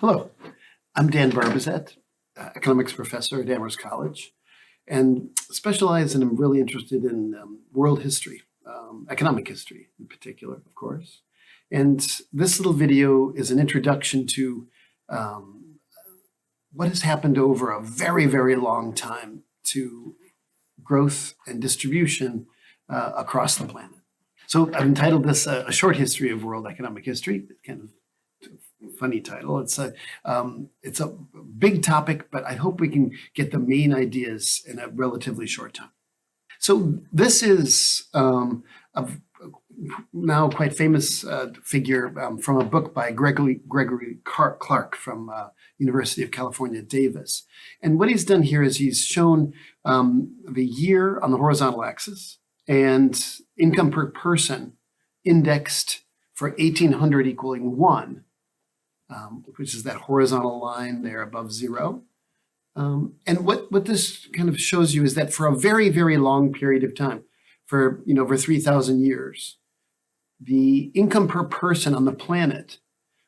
Hello, I'm Dan Barbezat, economics professor at Amherst College, and specialize and I'm really interested in world history, economic history in particular, of course. And this little video is an introduction to what has happened over a very, very long time to growth and distribution across the planet. So I've entitled this A Short History of World Economic History, kind of funny title. It's a big topic, but I hope we can get the main ideas in a relatively short time. So this is a now quite famous figure from a book by Gregory Clark from University of California, Davis. And what he's done here is he's shown the year on the horizontal axis and income per person indexed for 1800 equaling 1. Which is that horizontal line there above 0. And what this kind of shows you is that for a very, very long period of time, for over 3,000 years, the income per person on the planet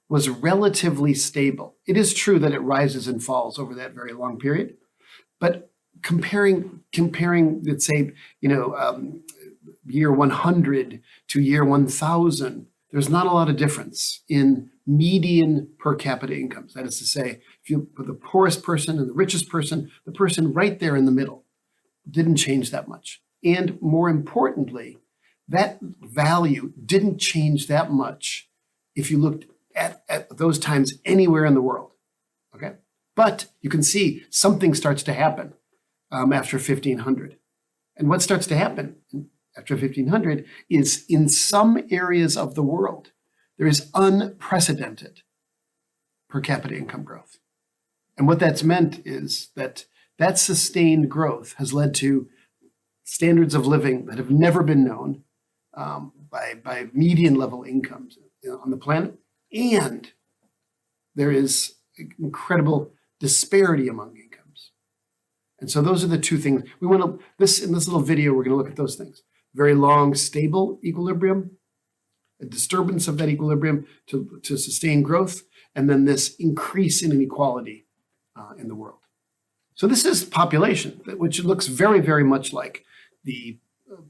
was relatively stable. It is true that it rises and falls over that very long period, but comparing, let's say, year 100 to year 1,000, there's not a lot of difference in median per capita incomes. That is to say, if you put the poorest person and the richest person, the person right there in the middle didn't change that much. And more importantly, that value didn't change that much if you looked at those times anywhere in the world. Okay, but you can see something starts to happen after 1500. And what starts to happen after 1500 is in some areas of the world, there is unprecedented per capita income growth. And what that's meant is that that sustained growth has led to standards of living that have never been known by median level incomes on the planet. And there is incredible disparity among incomes. And so those are the two things we want to, in this little video, we're going to look at those things. Very long, stable equilibrium, a disturbance of that equilibrium to sustain growth, and then this increase in inequality in the world. So this is population, which looks very, very much like the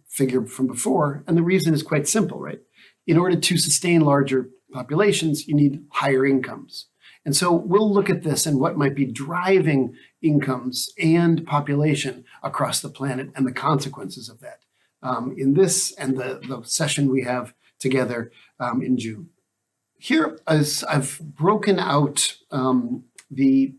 figure from before. And the reason is quite simple, right? In order to sustain larger populations, you need higher incomes. And so we'll look at this and what might be driving incomes and population across the planet and the consequences of that in this and the session we have together in June. Here, as I've broken out the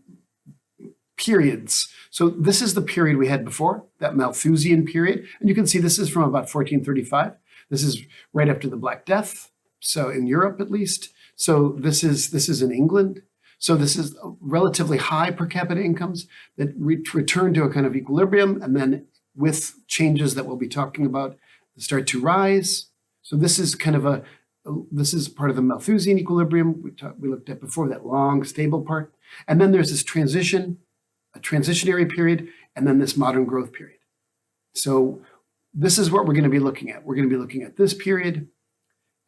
periods. So this is the period we had before, that Malthusian period. And you can see this is from about 1435. This is right after the Black Death, so in Europe at least. So this is in England. So this is relatively high per capita incomes that return to a kind of equilibrium, and then with changes that we'll be talking about, start to rise. So this is kind of this is part of the Malthusian equilibrium we looked at before, that long, stable part. And then there's this transition, a transitionary period, and then this modern growth period. So this is what we're going to be looking at. We're going to be looking at this period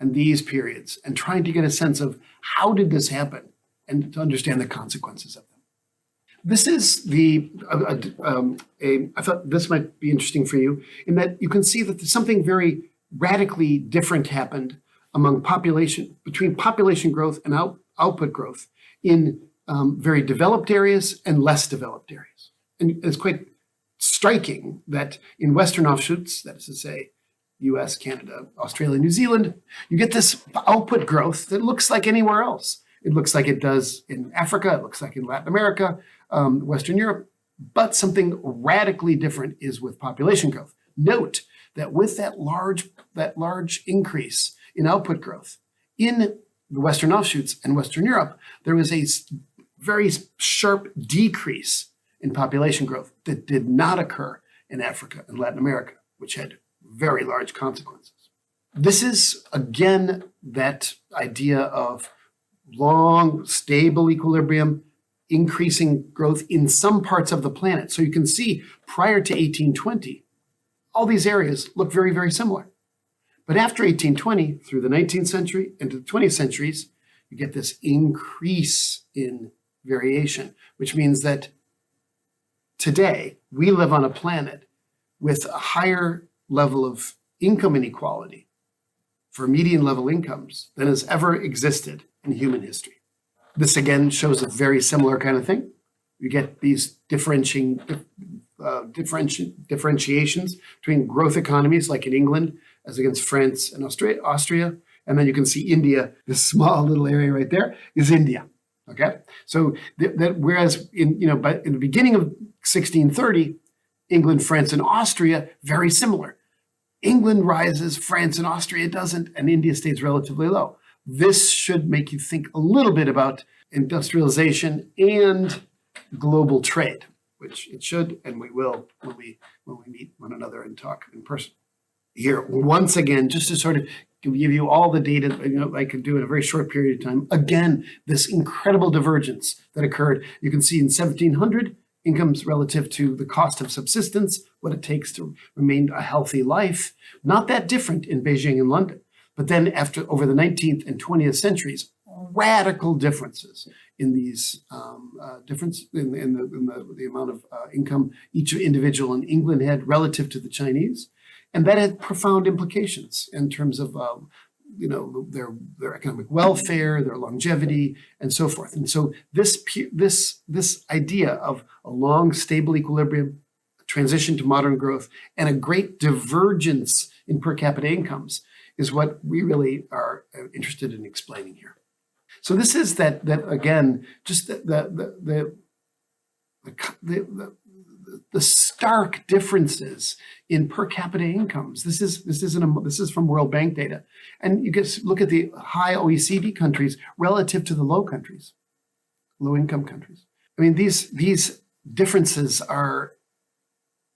and these periods and trying to get a sense of how did this happen and to understand the consequences of them. This is I thought this might be interesting for you in that you can see that there's something very radically different happened between population growth and output growth in very developed areas and less developed areas. And it's quite striking that in Western offshoots, that is to say, US, Canada, Australia, New Zealand, you get this output growth that looks like anywhere else. It looks like it does in Africa, it looks like in Latin America, Western Europe, but something radically different is with population growth. Note that with that large increase in output growth in the Western offshoots and Western Europe, there was a very sharp decrease in population growth that did not occur in Africa and Latin America, which had very large consequences. This is, again, that idea of long, stable equilibrium, increasing growth in some parts of the planet. So you can see prior to 1820, all these areas look very, very similar. But after 1820, through the 19th century into the 20th centuries, you get this increase in variation, which means that today we live on a planet with a higher level of income inequality for median level incomes than has ever existed in human history. This again shows a very similar kind of thing. You get these differentiations between growth economies like in England as against France and Austria. And then you can see India, this small little area right there is India. Okay, so that whereas in the beginning of 1630, England, France, and Austria very similar. England rises, France and Austria doesn't, and India stays relatively low. This should make you think a little bit about industrialization and global trade, which it should, and we will when we meet one another and talk in person. Here, once again, just to sort of give you all the data I could do in a very short period of time. Again, this incredible divergence that occurred. You can see in 1700, incomes relative to the cost of subsistence, what it takes to remain a healthy life, not that different in Beijing and London. But then over the 19th and 20th centuries, radical differences in these the amount of income each individual in England had relative to the Chinese. And that had profound implications in terms of their economic welfare, their longevity, and so forth. And so this idea of a long, stable equilibrium, a transition to modern growth, and a great divergence in per capita incomes is what we really are interested in explaining here. So this is that again, just the stark differences in per capita incomes. This is from World Bank data, and you get look at the high OECD countries relative to the low income countries. I mean, these differences are,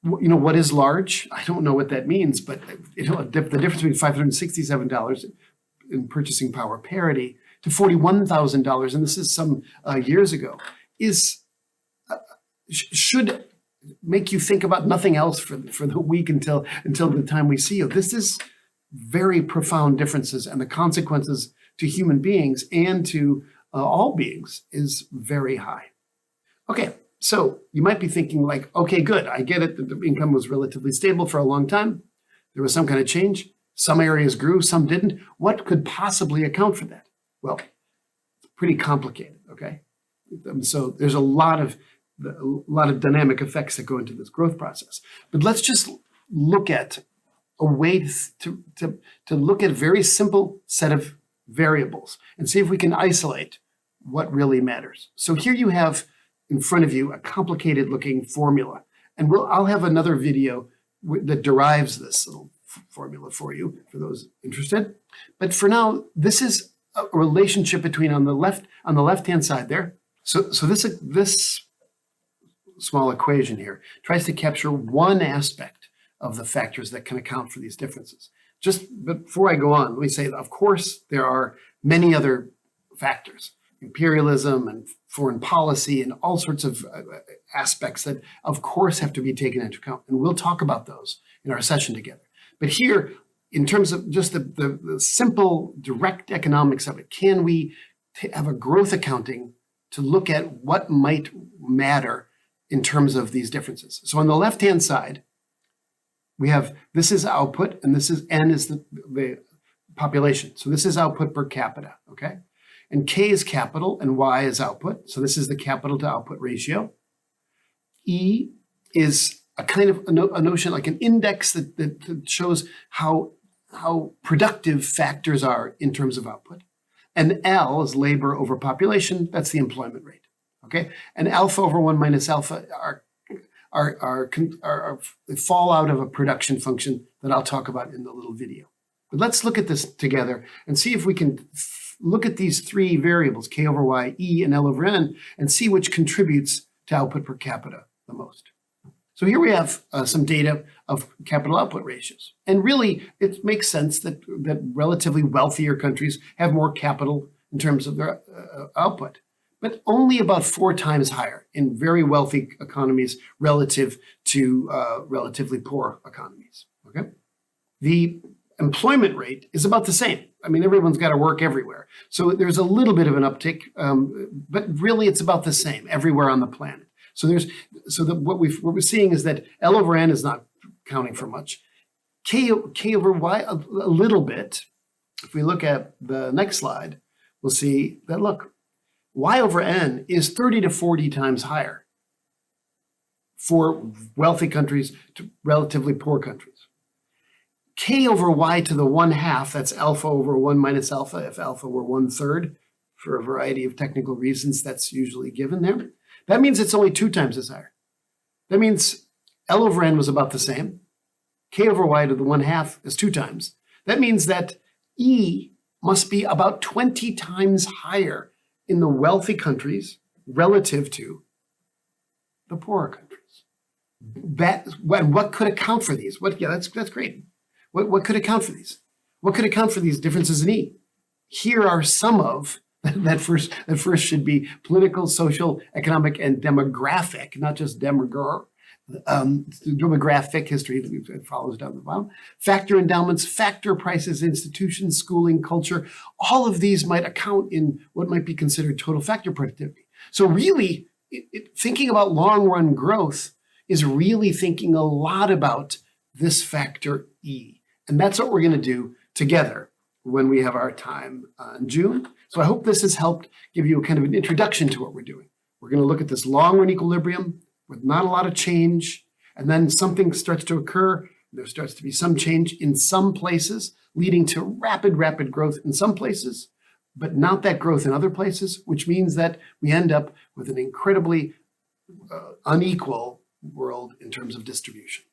what is large? I don't know what that means, but the difference between $567 in purchasing power parity to $41,000, and this is some years ago, should make you think about nothing else for the week until the time we see you. This is very profound differences, and the consequences to human beings and to all beings is very high. Okay, so you might be thinking like, okay, good, I get it, that the income was relatively stable for a long time. There was some kind of change. Some areas grew, some didn't. What could possibly account for that? Well, it's pretty complicated, okay? So there's a lot of dynamic effects that go into this growth process. But let's just look at a way to look at a very simple set of variables and see if we can isolate what really matters. So here you have in front of you a complicated looking formula. And I'll have another video that derives this little formula for you, for those interested. But for now, this is a relationship between on the left-hand side there. So this small equation here tries to capture one aspect of the factors that can account for these differences. Just before I go on, let me say that, of course, there are many other factors, imperialism and foreign policy and all sorts of aspects that, of course, have to be taken into account. And we'll talk about those in our session together. But here, in terms of just the simple, direct economics of it, can we have a growth accounting to look at what might matter in terms of these differences? So on the left-hand side, we have, this is output, and this is N is the population. So this is output per capita, okay? And K is capital and Y is output. So this is the capital to output ratio. E is a kind of a notion, like an index that shows how productive factors are in terms of output. And L is labor over population. That's the employment rate. Okay, and alpha over 1 minus alpha are the fallout of a production function that I'll talk about in the little video. But let's look at this together and see if we can look at these three variables, K over Y, E, and L over N, and see which contributes to output per capita the most. So here we have some data of capital output ratios. And really, it makes sense that relatively wealthier countries have more capital in terms of their output, but only about 4 times higher in very wealthy economies relative to relatively poor economies, okay? The employment rate is about the same. I mean, everyone's got to work everywhere. So there's a little bit of an uptick, but really it's about the same everywhere on the planet. So what we're seeing is that L over N is not counting for much. K over Y a little bit. If we look at the next slide, we'll see that, look, Y over N is 30 to 40 times higher for wealthy countries to relatively poor countries. K over Y to the 1/2, that's alpha over 1 minus alpha, if alpha were 1/3, for a variety of technical reasons, that's usually given there. That means it's only 2 times as higher. That means L over N was about the same. K over Y to the 1/2 is 2 times. That means that E must be about 20 times higher in the wealthy countries relative to the poorer countries. What could account for these? That's great. What could account for these? What could account for these differences in E? Here are some of that first should be political, social, economic, and demographic, not just demographic history that follows down the bottom. Factor endowments, factor prices, institutions, schooling, culture. All of these might account in what might be considered total factor productivity. So really, thinking about long-run growth is really thinking a lot about this factor E. And that's what we're going to do together when we have our time in June. So I hope this has helped give you a kind of an introduction to what we're doing. We're going to look at this long-run equilibrium with not a lot of change, and then something starts to occur. There starts to be some change in some places, leading to rapid growth in some places, but not that growth in other places, which means that we end up with an incredibly unequal world in terms of distribution.